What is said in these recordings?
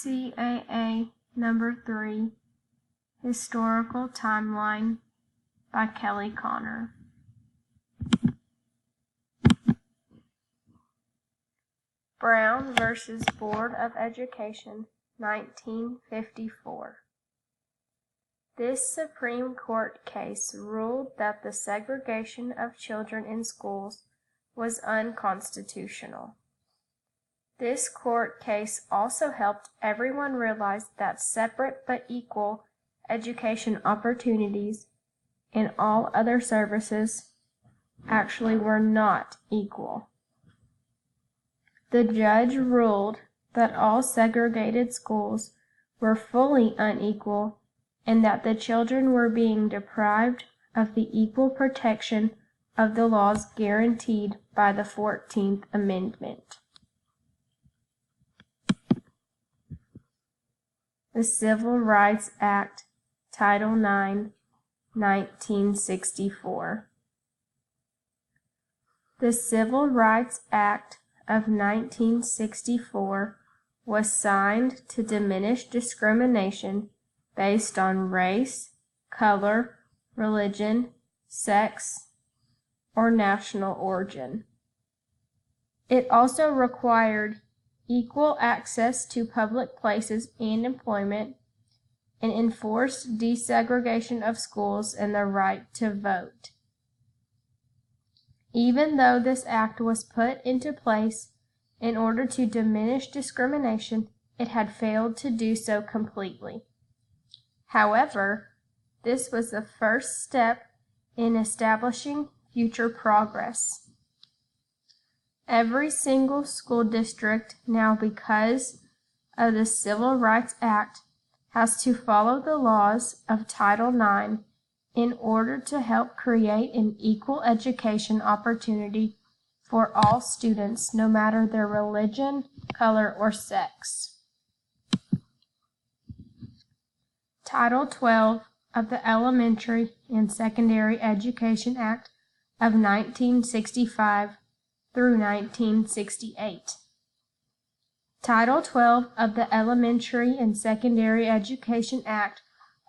CAA Number 3, Historical Timeline by Kelly Connor. Brown v. Board of Education, 1954. This Supreme Court case ruled that the segregation of children in schools was unconstitutional. This court case also helped everyone realize that separate but equal education opportunities in all other services actually were not equal. The judge ruled that all segregated schools were fully unequal and that the children were being deprived of the equal protection of the laws guaranteed by the 14th Amendment. The Civil Rights Act, Title IX, 1964. The Civil Rights Act of 1964 was signed to diminish discrimination based on race, color, religion, sex, or national origin. It also required equal access to public places and employment, and enforced desegregation of schools and the right to vote. Even though this act was put into place in order to diminish discrimination, it had failed to do so completely. However, this was the first step in establishing future progress. Every single school district now, because of the Civil Rights Act, has to follow the laws of Title IX in order to help create an equal education opportunity for all students, no matter their religion, color, or sex. Title 12 of the Elementary and Secondary Education Act of 1965 through 1968. Title 12 of the Elementary and Secondary Education Act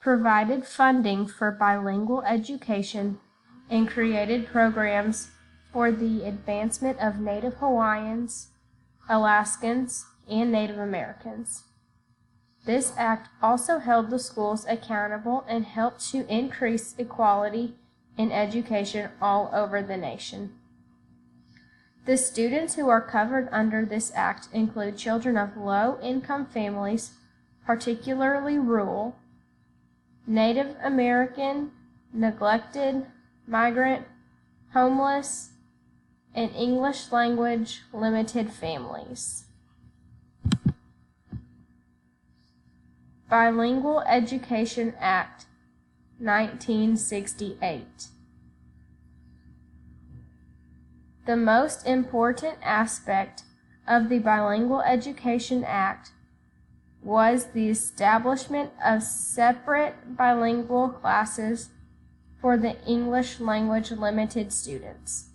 provided funding for bilingual education and created programs for the advancement of Native Hawaiians, Alaskans, and Native Americans. This act also held the schools accountable and helped to increase equality in education all over the nation. The students who are covered under this act include children of low-income families, particularly rural, Native American, neglected, migrant, homeless, and English language limited families. Bilingual Education Act, 1968. The most important aspect of the Bilingual Education Act was the establishment of separate bilingual classes for the English language limited students,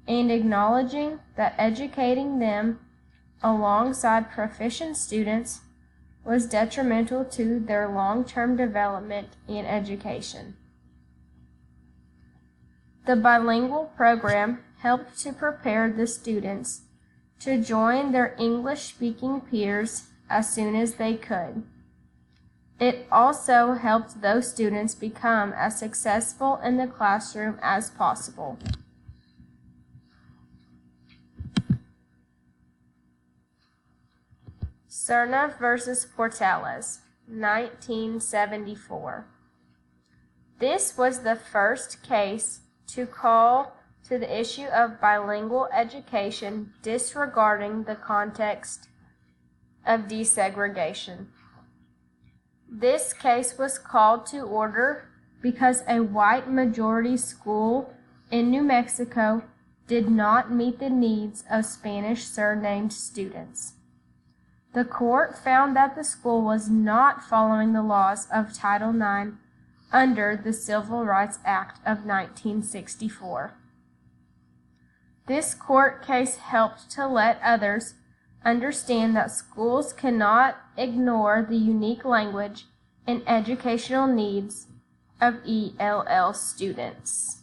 and acknowledging that educating them alongside proficient students was detrimental to their long-term development and education. The bilingual program helped to prepare the students to join their English-speaking peers as soon as they could. It also helped those students become as successful in the classroom as possible. Cerna v. Portales, 1974. This was the first case to call to the issue of bilingual education disregarding the context of desegregation. This case was called to order because a white majority school in New Mexico did not meet the needs of Spanish surnamed students. The court found that the school was not following the laws of Title IX under the Civil Rights Act of 1964. This court case helped to let others understand that schools cannot ignore the unique language and educational needs of ELL students.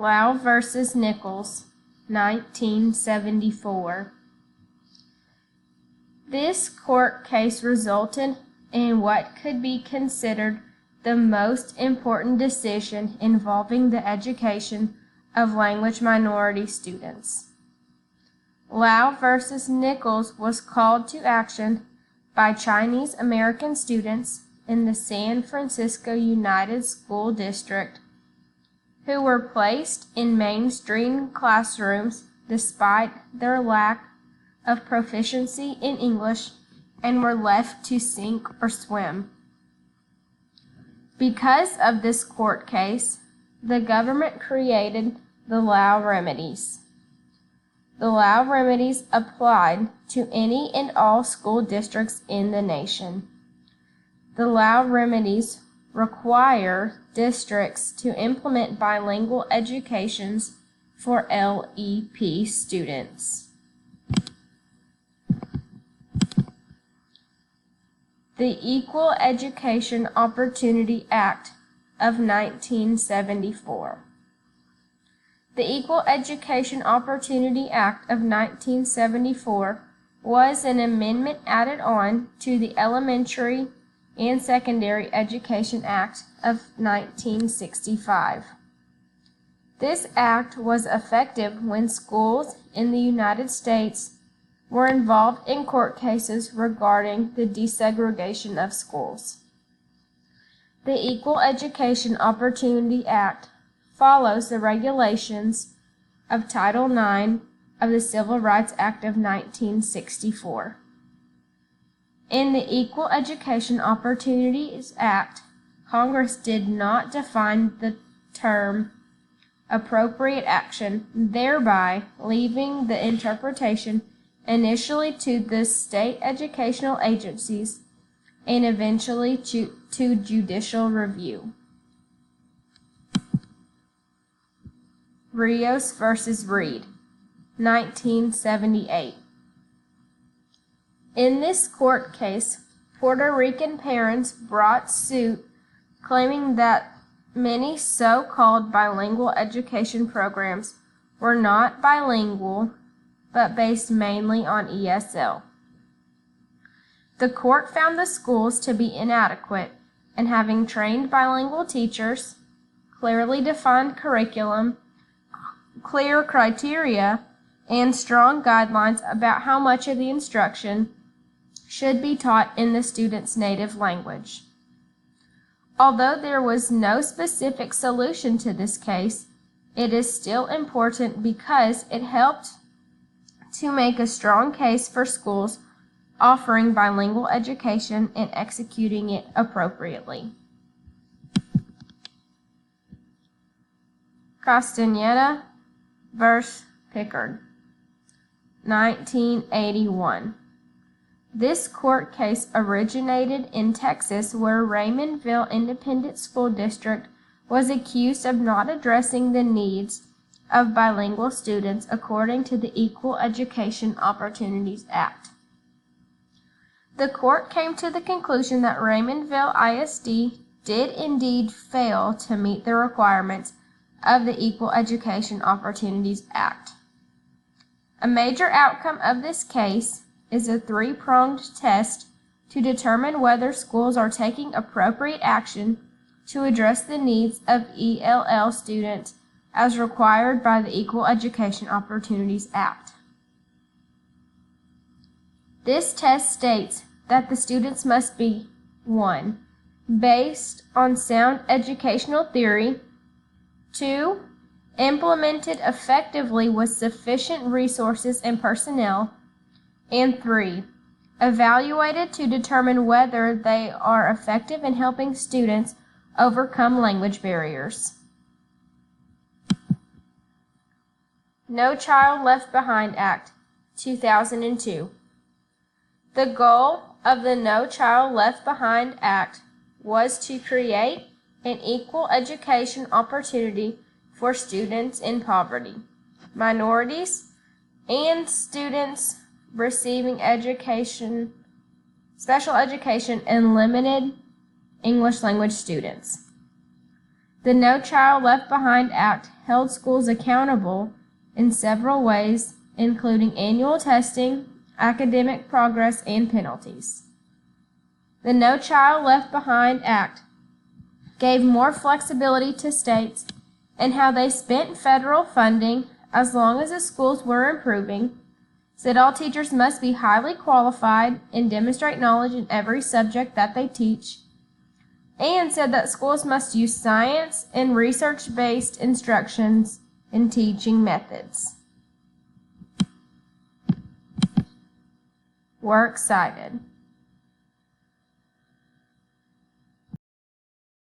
Lau versus Nichols, 1974. This court case resulted in what could be considered the most important decision involving the education of language minority students. Lau versus Nichols was called to action by Chinese American students in the San Francisco United School District who were placed in mainstream classrooms despite their lack of proficiency in English and were left to sink or swim. Because of this court case, the government created the Lau remedies. The Lau remedies applied to any and all school districts in the nation. The Lau remedies require districts to implement bilingual educations for LEP students. The Equal Education Opportunity Act of 1974. The Equal Education Opportunity Act of 1974 was an amendment added on to the Elementary and Secondary Education Act of 1965. This act was effective when schools in the United States were involved in court cases regarding the desegregation of schools. The Equal Education Opportunity Act follows the regulations of Title IX of the Civil Rights Act of 1964. In the Equal Education Opportunities Act, Congress did not define the term appropriate action, thereby leaving the interpretation initially to the state educational agencies and eventually to judicial review. Rios versus Reed, 1978. In this court case, Puerto Rican parents brought suit claiming that many so-called bilingual education programs were not bilingual but based mainly on ESL. The court found the schools to be inadequate in having trained bilingual teachers, clearly defined curriculum, clear criteria, and strong guidelines about how much of the instruction should be taught in the student's native language. Although there was no specific solution to this case, it is still important because it helped to make a strong case for schools offering bilingual education and executing it appropriately. Castaneda versus Pickard, 1981. This court case originated in Texas, where Raymondville Independent School District was accused of not addressing the needs of bilingual students according to the Equal Education Opportunities Act. The court came to the conclusion that Raymondville ISD did indeed fail to meet the requirements of the Equal Education Opportunities Act. A major outcome of this case is a three-pronged test to determine whether schools are taking appropriate action to address the needs of ELL students as required by the Equal Education Opportunities Act. This test states that the students must be 1. Based on sound educational theory, 2. Implemented effectively with sufficient resources and personnel, and 3. Evaluated to determine whether they are effective in helping students overcome language barriers. No Child Left Behind Act, 2002. The goal of the No Child Left Behind Act was to create an equal education opportunity for students in poverty, minorities, and students receiving special education, and limited English language students. The No Child Left Behind Act held schools accountable in several ways, including annual testing, academic progress, and penalties. The No Child Left Behind Act gave more flexibility to states in how they spent federal funding as long as the schools were improving, said all teachers must be highly qualified and demonstrate knowledge in every subject that they teach, and said that schools must use science and research-based instructions and teaching methods. Works cited.